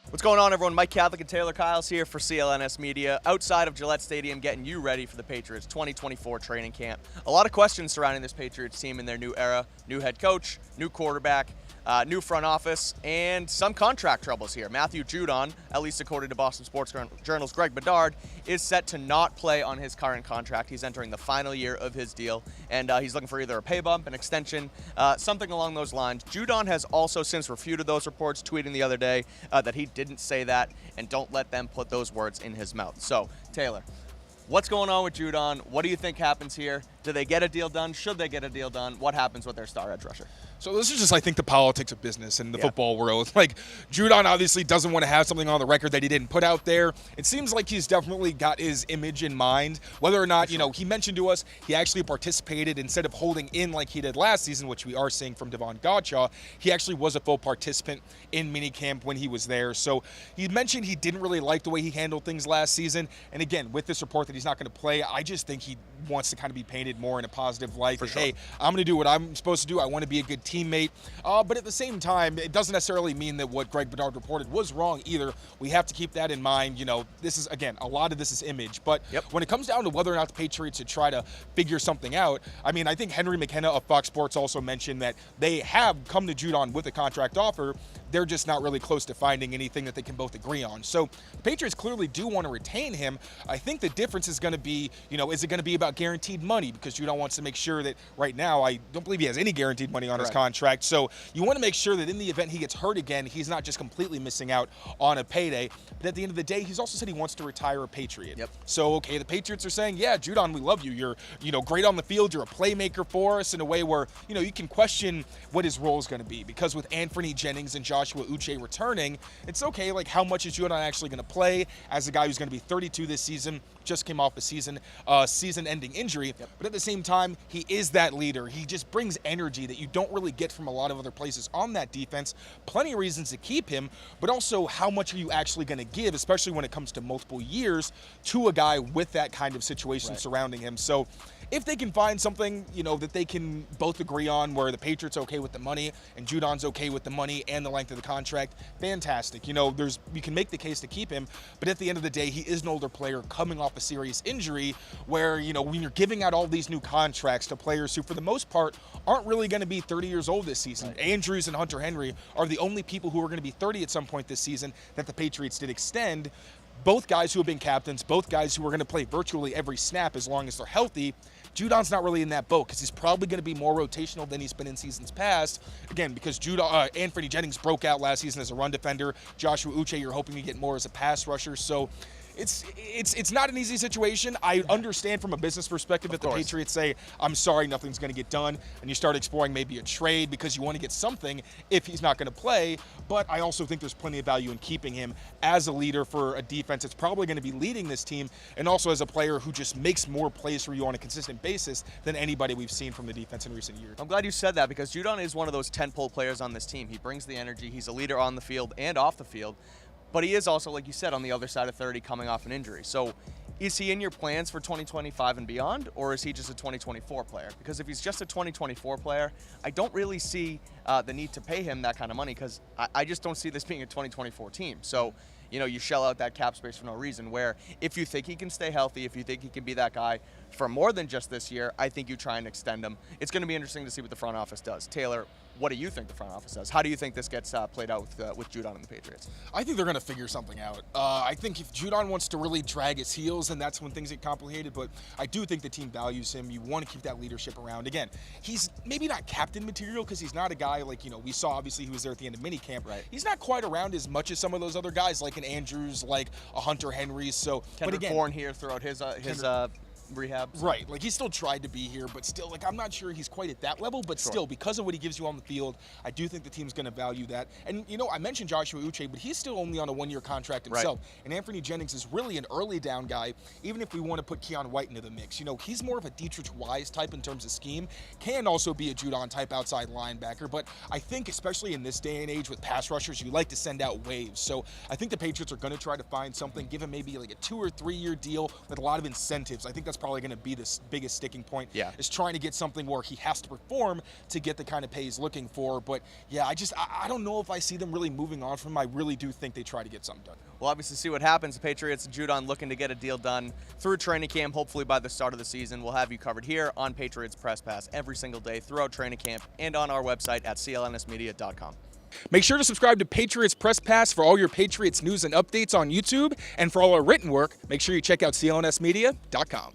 What's going on, everyone? Mike Kadlick and Tayler Kyles here for CLNS Media, outside of Gillette Stadium, getting you ready for the Patriots 2024 training camp. A lot of questions surrounding this Patriots team in their new era. New head coach, new quarterback, new front office, and some contract troubles here. Matthew Judon, at least according to Boston Sports Journal's Greg Bedard, is set to not play on his current contract. He's entering the final year of his deal, and he's looking for either a pay bump, an extension, something along those lines. Judon has also since refuted those reports, tweeting the other day that he didn't say that, and don't let them put those words in his mouth. So, Tayler, what's going on with Judon? What do you think happens here? Do they get a deal done? Should they get a deal done? What happens with their star edge rusher? So this is just, I think, the politics of business in the football world. Like, Judon obviously doesn't want to have something on the record that he didn't put out there. It seems like he's definitely got his image in mind. Whether or not, he mentioned to us he actually participated instead of holding in like he did last season, which we are seeing from Devon Gottschall. He actually was a full participant in minicamp when he was there. So he mentioned he didn't really like the way he handled things last season. And again, with this report that he's not going to play, I just think he wants to kind of be painted more in a positive light. Sure. Hey, I'm going to do what I'm supposed to do. I want to be a good teammate. But at the same time, it doesn't necessarily mean that what Greg Bedard reported was wrong either. We have to keep that in mind. This is, again, a lot of this is image. But when it comes down to whether or not the Patriots should try to figure something out, I mean, I think Henry McKenna of Fox Sports also mentioned that they have come to Judon with a contract offer. They're just not really close to finding anything that they can both agree on. So the Patriots clearly do want to retain him. I think the difference is going to be, is it going to be about guaranteed money? Because Judon wants to make sure that right now, I don't believe he has any guaranteed money on his contract. So you want to make sure that in the event he gets hurt again, he's not just completely missing out on a payday. But at the end of the day, he's also said he wants to retire a Patriot. So, okay, the Patriots are saying, yeah, Judon, we love you. You're, great on the field. You're a playmaker for us in a way where, you can question what his role is going to be. Because with Anthony Jennings and Joshua Uche returning, it's okay, like, how much is Judon actually going to play as a guy who's going to be 32 this season, just came off a season-ending injury. But at the same time, he is that leader. He just brings energy that you don't really get from a lot of other places on that defense. Plenty of reasons to keep him, but also how much are you actually going to give, especially when it comes to multiple years, to a guy with that kind of situation surrounding him. So if they can find something, that they can both agree on where the Patriots okay with the money and Judon's okay with the money and the length of the contract, fantastic. You can make the case to keep him, but at the end of the day, he is an older player coming off a serious injury where, when you're giving out all these new contracts to players who, for the most part, aren't really going to be 30 years old this season. Andrews and Hunter Henry are the only people who are going to be 30 at some point this season that the Patriots did extend. Both guys who have been captains, both guys who are going to play virtually every snap as long as they're healthy. Judon's not really in that boat because he's probably going to be more rotational than he's been in seasons past. Again, because Anthony Jennings broke out last season as a run defender. Joshua Uche, you're hoping to get more as a pass rusher. So it's not an easy situation. I understand from a business perspective that the Patriots say, I'm sorry, nothing's going to get done, and you start exploring maybe a trade because you want to get something if he's not going to play. But I also think there's plenty of value in keeping him as a leader for a defense that's probably going to be leading this team, and also as a player who just makes more plays for you on a consistent basis than anybody we've seen from the defense in recent years. I'm glad you said that because Judon is one of those tentpole players on this team. He brings the energy. He's a leader on the field and off the field. But he is also, like you said, on the other side of 30 coming off an injury. So is he in your plans for 2025 and beyond, or is he just a 2024 player? Because if he's just a 2024 player, I don't really see the need to pay him that kind of money because I just don't see this being a 2024 team. So, you shell out that cap space for no reason, where if you think he can stay healthy, if you think he can be that guy for more than just this year, I think you try and extend him. It's going to be interesting to see what the front office does. Tayler, what do you think the front office does? How do you think this gets played out with Judon and the Patriots? I think they're going to figure something out. I think if Judon wants to really drag his heels, then that's when things get complicated. But I do think the team values him. You want to keep that leadership around. Again, he's maybe not captain material because he's not a guy like, we saw obviously he was there at the end of minicamp. He's not quite around as much as some of those other guys like an Andrews, like a Hunter Henry. So, Kendrick Bourne here throughout his rehab. Right. Like, he still tried to be here, but still, like, I'm not sure he's quite at that level, but still, because of what he gives you on the field, I do think the team's going to value that. And, I mentioned Joshua Uche, but he's still only on a one-year contract himself. And Anthony Jennings is really an early down guy, even if we want to put Keon White into the mix. He's more of a Dietrich Wise type in terms of scheme, can also be a Judon type outside linebacker, but I think, especially in this day and age with pass rushers, you like to send out waves. So I think the Patriots are going to try to find something, give him maybe like a 2 or 3 year deal with a lot of incentives. I think that's probably going to be the biggest sticking point. Yeah. Is trying to get something where he has to perform to get the kind of pay he's looking for. But yeah, I don't know if I see them really moving on from him. I really do think they try to get something done. We'll obviously see what happens. The Patriots and Judon looking to get a deal done through training camp, hopefully by the start of the season. We'll have you covered here on Patriots Press Pass every single day throughout training camp and on our website at clnsmedia.com. Make sure to subscribe to Patriots Press Pass for all your Patriots news and updates on YouTube. And for all our written work, make sure you check out clnsmedia.com.